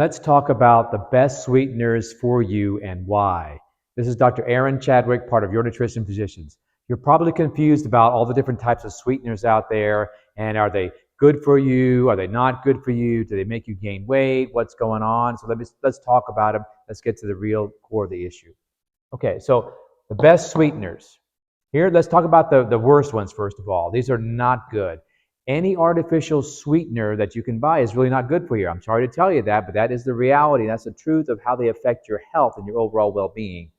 Let's talk about the best sweeteners for you and why. This is Dr. Aaron Chadwick, part of Your Nutrition Physicians. You're probably confused about all the different types of sweeteners out there, and are they good for you? Are they not good for you? Do they make you gain weight? What's going on? So let's talk about them. Let's get to the real core of the issue. Okay, so the best sweeteners. Here, let's talk about the worst ones first of all. These are not good. Any artificial sweetener that you can buy is really not good for you. I'm sorry to tell you that, but that is the reality. That's the truth of how they affect your health and your overall well-being.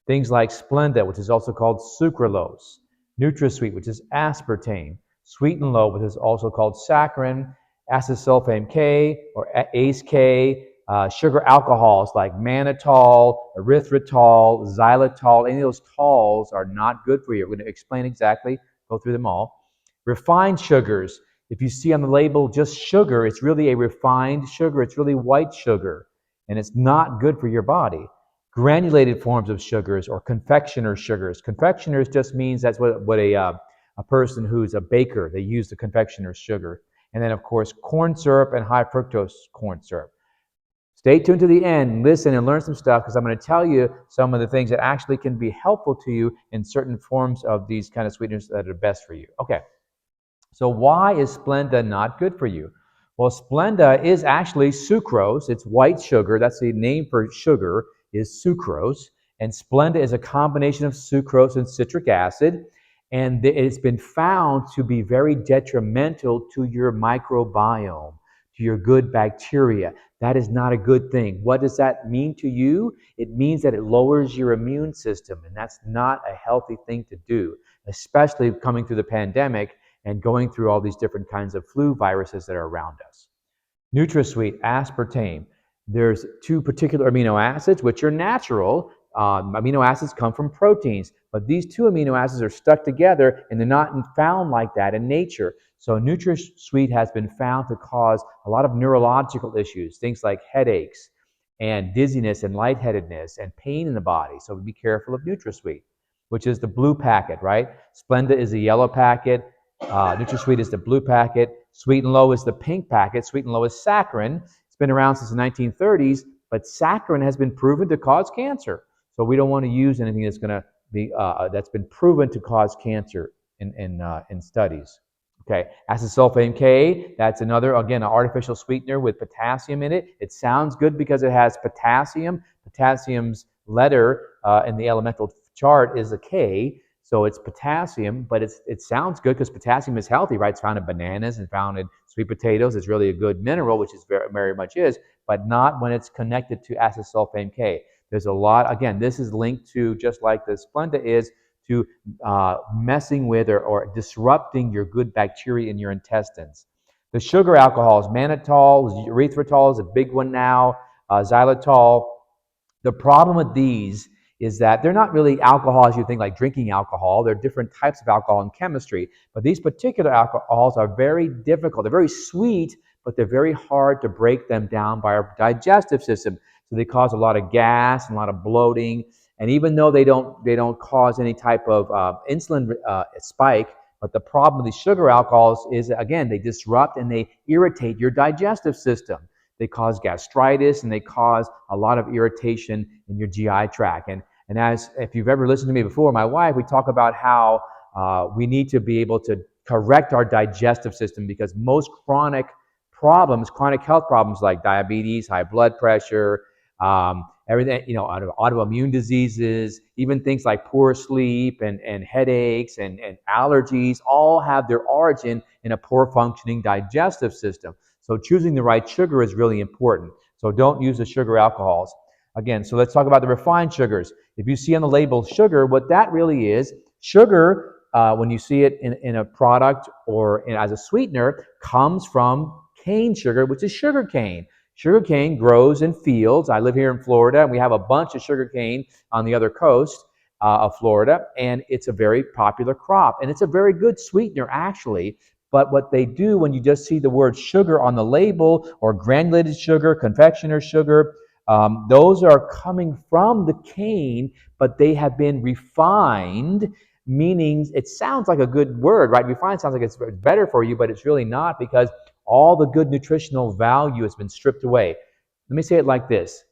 Things like Splenda, which is also called sucralose, NutraSweet, which is aspartame, Sweet and Low, which is also called saccharin, acesulfame K or ACE K, sugar alcohols like mannitol, erythritol, xylitol. Any of those tols are not good for you. We're going to explain exactly, go through them all. Refined sugars. If you see on the label just sugar, it's really a refined sugar. It's really white sugar, and it's not good for your body. Granulated forms of sugars or confectioner sugars. Confectioners just means that's what a person who's a baker, they use the confectioner's sugar. And then, of course, corn syrup and high fructose corn syrup. Stay tuned to the end, listen and learn some stuff, because I'm going to tell you some of the things that actually can be helpful to you in certain forms of these kind of sweeteners that are best for you. Okay, so why is Splenda not good for you? Well, Splenda is actually sucrose. It's white sugar. That's the name for sugar, is sucrose. And Splenda is a combination of sucrose and citric acid. And it's been found to be very detrimental to your microbiome, to your good bacteria. That is not a good thing. What does that mean to you? It means that it lowers your immune system, and that's not a healthy thing to do, especially coming through the pandemic and going through all these different kinds of flu viruses that are around us. NutraSweet, aspartame. There's two particular amino acids, which are natural. Amino acids come from proteins, but these two amino acids are stuck together, and they're not found like that in nature. So NutraSweet has been found to cause a lot of neurological issues, things like headaches and dizziness and lightheadedness and pain in the body. So be careful of NutraSweet, which is the blue packet, right? Splenda is the yellow packet. NutraSweet is the blue packet. Sweet and Low is the pink packet. Sweet and Low is saccharin. It's been around since the 1930s, but saccharin has been proven to cause cancer. So we don't want to use anything that's going to be that's been proven to cause cancer in studies. Okay, acesulfame K, that's another, again, an artificial sweetener with potassium in it. It sounds good because it has potassium. Potassium's letter in the elemental chart is a K, so it's potassium, but it sounds good because potassium is healthy, right? It's found in bananas and found in sweet potatoes. It's really a good mineral, which is very much is, but not when it's connected to acesulfame K. There's a lot, again, this is linked to, just like the Splenda is, to messing with or disrupting your good bacteria in your intestines. The sugar alcohols, mannitol, erythritol is a big one now, xylitol. The problem with these is that they're not really alcohols you think like drinking alcohol. They're different types of alcohol in chemistry. But these particular alcohols are very difficult. They're very sweet, but they're very hard to break them down by our digestive system. So they cause a lot of gas and a lot of bloating. And even though they don't cause any type of insulin spike, but the problem with these sugar alcohols is, again, they disrupt and they irritate your digestive system. They cause gastritis and they cause a lot of irritation in your GI tract. And as if you've ever listened to me before, my wife, we talk about how we need to be able to correct our digestive system, because most chronic health problems like diabetes, high blood pressure, everything, autoimmune diseases, even things like poor sleep and headaches and allergies, all have their origin in a poor functioning digestive system. So choosing the right sugar is really important. So don't use the sugar alcohols. Again, so let's talk about the refined sugars. If you see on the label sugar, what that really is, sugar, when you see it in a product or as a sweetener, comes from cane sugar, which is sugar cane. Sugar cane grows in fields. I live here in Florida, and we have a bunch of sugar cane on the other coast of Florida, and it's a very popular crop. And it's a very good sweetener, actually. But what they do when you just see the word sugar on the label, or granulated sugar, confectioner sugar, those are coming from the cane, but they have been refined, meaning it sounds like a good word, right? Refined sounds like it's better for you, but it's really not, because all the good nutritional value has been stripped away. Let me say it like this.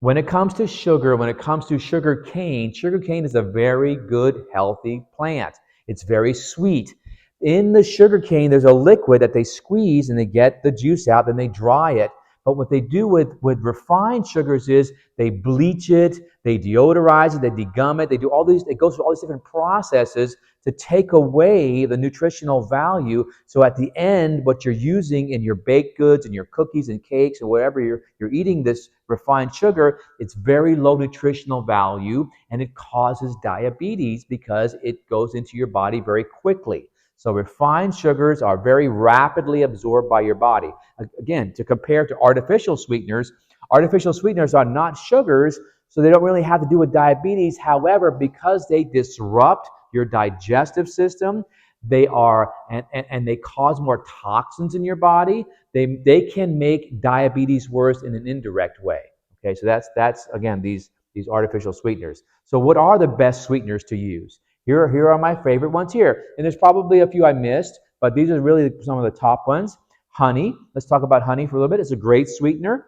When it comes to sugar, when it comes to sugar cane is a very good, healthy plant. It's very sweet. In the sugar cane, there's a liquid that they squeeze and they get the juice out, then they dry it. But what they do with refined sugars is they bleach it, they deodorize it, they degum it, they do all these, it goes through all these different processes to take away the nutritional value. So at the end, what you're using in your baked goods and your cookies and cakes or whatever you're eating this refined sugar, it's very low nutritional value and it causes diabetes because it goes into your body very quickly. So refined sugars are very rapidly absorbed by your body. Again, to compare to artificial sweeteners are not sugars, so they don't really have to do with diabetes. However, because they disrupt your digestive system, they are and they cause more toxins in your body. They can make diabetes worse in an indirect way. Okay, so that's again these artificial sweeteners. So what are the best sweeteners to use? Here are my favorite ones here. And there's probably a few I missed, but these are really some of the top ones. Honey. Let's talk about honey for a little bit. It's a great sweetener.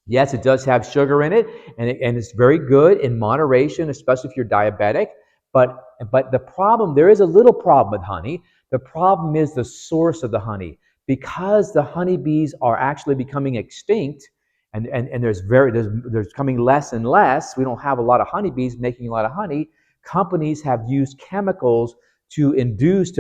Yes, it does have sugar in it, and it's very good in moderation, especially if you're diabetic. But the problem, there is a little problem with honey. The problem is the source of the honey. Because the honeybees are actually becoming extinct, and there's coming less and less. We don't have a lot of honeybees making a lot of honey. Companies have used chemicals to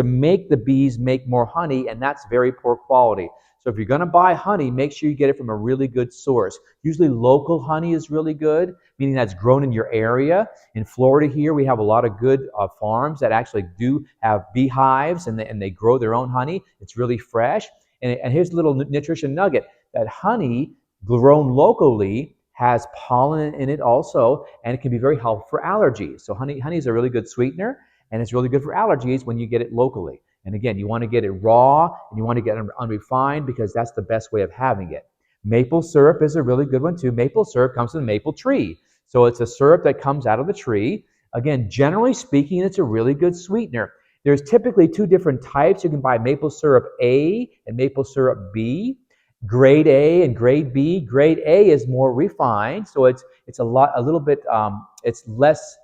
make the bees make more honey, and that's very poor quality. So if you're going to buy honey, make sure you get it from a really good source. Usually local honey is really good, meaning that's grown in your area. In Florida here, we have a lot of good farms that actually do have beehives, and they grow their own honey. It's really fresh. And here's a little nutrition nugget. That honey grown locally has pollen in it also, and it can be very helpful for allergies. So honey is a really good sweetener, and it's really good for allergies when you get it locally. And again, you want to get it raw and you want to get it unrefined because that's the best way of having it. Maple syrup is a really good one too. Maple syrup comes from the maple tree. So it's a syrup that comes out of the tree. Again, generally speaking, it's a really good sweetener. There's typically two different types. You can buy maple syrup A and maple syrup B. Grade A and grade B. Grade A is more refined, so it's a little bit it's less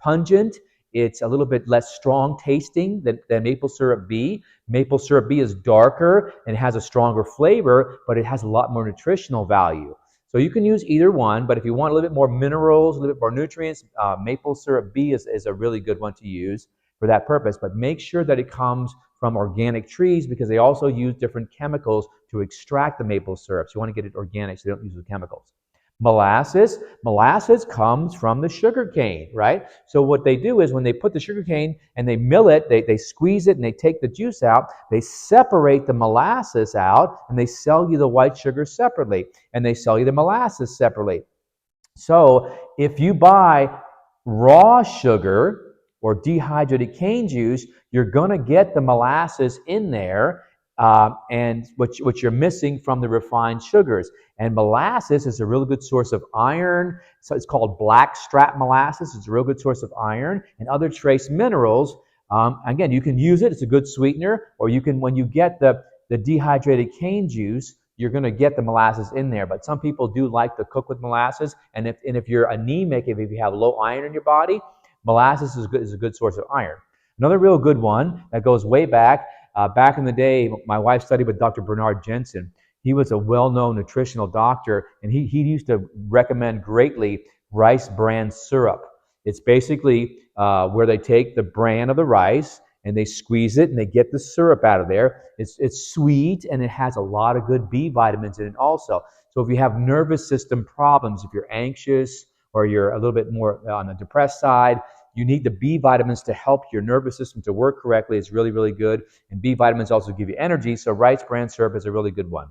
pungent. It's a little bit less strong tasting than maple syrup B. Maple syrup B is darker and has a stronger flavor, but it has a lot more nutritional value. So you can use either one, but if you want a little bit more minerals, a little bit more nutrients, maple syrup B is a really good one to use for that purpose. But make sure that it comes from organic trees because they also use different chemicals to extract the maple syrup. So you want to get it organic so they don't use the chemicals. Molasses comes from the sugar cane, right? So what they do is when they put the sugar cane and they mill it, they squeeze it and they take the juice out, they separate the molasses out and they sell you the white sugar separately and they sell you the molasses separately. So if you buy raw sugar or dehydrated cane juice, you're going to get the molasses in there and what you're missing from the refined sugars. And molasses is a really good source of iron. So it's called blackstrap molasses. It's a real good source of iron and other trace minerals. Again, you can use it. It's a good sweetener. Or you can, when you get the dehydrated cane juice, you're going to get the molasses in there. But some people do like to cook with molasses. And if you're anemic, if you have low iron in your body, molasses is a good source of iron. Another real good one that goes way back. Back in the day, my wife studied with Dr. Bernard Jensen. He was a well-known nutritional doctor, and he used to recommend greatly rice bran syrup. It's basically where they take the bran of the rice and they squeeze it and they get the syrup out of there. It's sweet and it has a lot of good B vitamins in it also. So if you have nervous system problems, if you're anxious or you're a little bit more on the depressed side, you need the B vitamins to help your nervous system to work correctly. It's really, really good. And B vitamins also give you energy. So rice bran syrup is a really good one.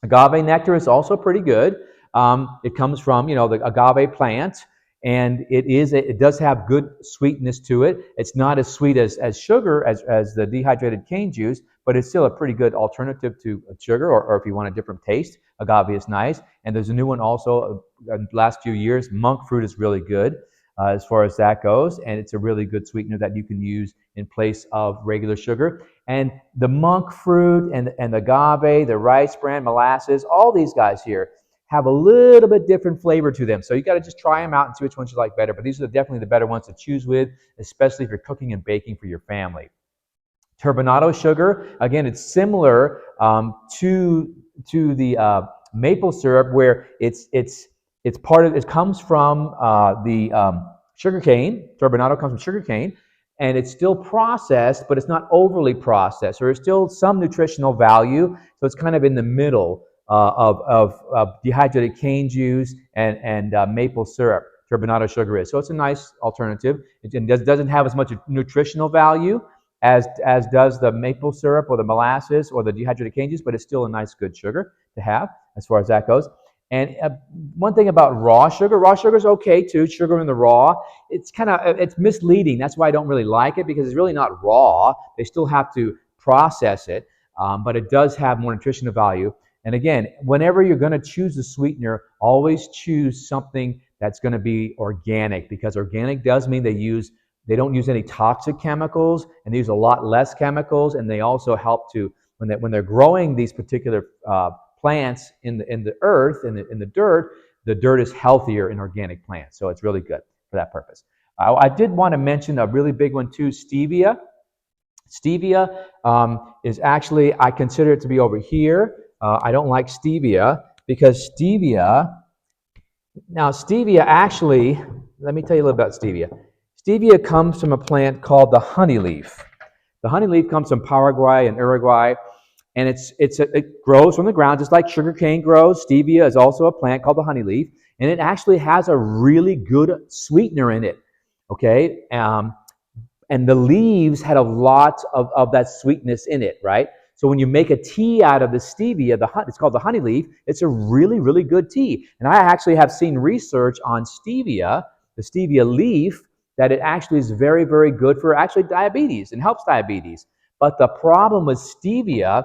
Agave nectar is also pretty good. It comes from, the agave plant, and it does have good sweetness to it. It's not as sweet as sugar, as the dehydrated cane juice, but it's still a pretty good alternative to sugar, or if you want a different taste, agave is nice. And there's a new one also in the last few years. Monk fruit is really good as far as that goes, and it's a really good sweetener that you can use in place of regular sugar. And the monk fruit and the agave, the rice bran, molasses, all these guys here have a little bit different flavor to them. So you got to just try them out and see which ones you like better. But these are definitely the better ones to choose with, especially if you're cooking and baking for your family. Turbinado sugar, again, it's similar to the maple syrup, where it's part of it comes from the sugar cane. Turbinado comes from sugar cane, and it's still processed, but it's not overly processed. So there's still some nutritional value. So it's kind of in the middle of dehydrated cane juice and maple syrup. Turbinado sugar is. So it's a nice alternative. It doesn't have as much nutritional value as does the maple syrup or the molasses or the dehydrated cane juice, but it's still a nice, good sugar to have as far as that goes. And one thing about raw sugar is okay too. Sugar in the raw, it's misleading. That's why I don't really like it, because it's really not raw. They still have to process it, but it does have more nutritional value. And again, whenever you're going to choose a sweetener, always choose something that's going to be organic, because organic does mean they don't use any toxic chemicals, and they use a lot less chemicals, and they also help to, when they're growing these particular plants in the earth, in the dirt is healthier in organic plants. So it's really good for that purpose. I did want to mention a really big one too, stevia. Stevia is actually, I consider it to be over here. I don't like stevia because stevia actually, let me tell you a little about stevia. Stevia comes from a plant called the honey leaf. The honey leaf comes from Paraguay and Uruguay, and it grows from the ground just like sugarcane grows. Stevia is also a plant called the honey leaf, and it actually has a really good sweetener in it. Okay, and the leaves had a lot of that sweetness in it, right? So when you make a tea out of the stevia, it's called the honey leaf. It's a really, really good tea. And I actually have seen research on stevia, the stevia leaf, that it actually is very, very good for actually diabetes and helps diabetes. But the problem with stevia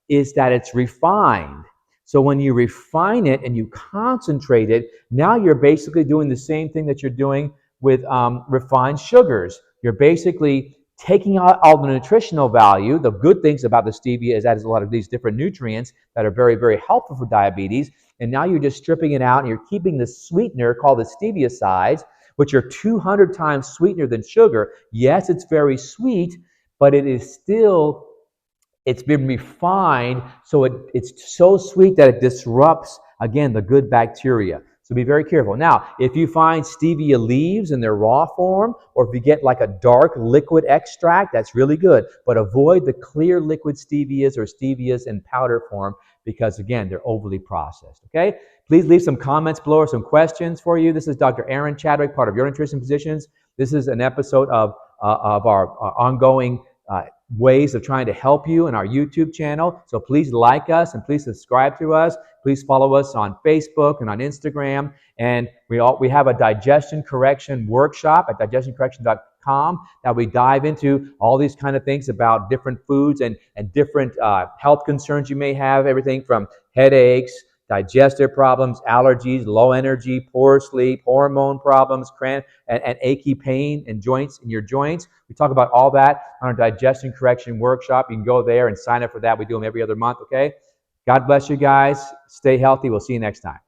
is that it's refined. So when you refine it and you concentrate it, now you're basically doing the same thing that you're doing with refined sugars. You're basically taking out all the nutritional value. The good things about the stevia is that it's a lot of these different nutrients that are very, very helpful for diabetes. And now you're just stripping it out, and you're keeping the sweetener called the stevia sides, which are 200 times sweeter than sugar. Yes, it's very sweet, but it's been refined, so it's so sweet that it disrupts, again, the good bacteria. So be very careful. Now, if you find stevia leaves in their raw form, or if you get like a dark liquid extract, that's really good. But avoid the clear liquid stevias or stevias in powder form, because again, they're overly processed. Okay? Please leave some comments below or some questions for you. This is Dr. Aaron Chadwick, part of Your Nutrition Physicians. This is an episode of our ongoing ways of trying to help you in our YouTube channel. So please like us and please subscribe to us. Please follow us on Facebook and on Instagram. And we have a digestion correction workshop at digestioncorrection.com that we dive into all these kind of things about different foods and different health concerns you may have, everything from headaches, digestive problems, allergies, low energy, poor sleep, hormone problems, cramp, and achy pain in your joints. We talk about all that on our digestion correction workshop. You can go there and sign up for that. We do them every other month, okay? God bless you guys. Stay healthy. We'll see you next time.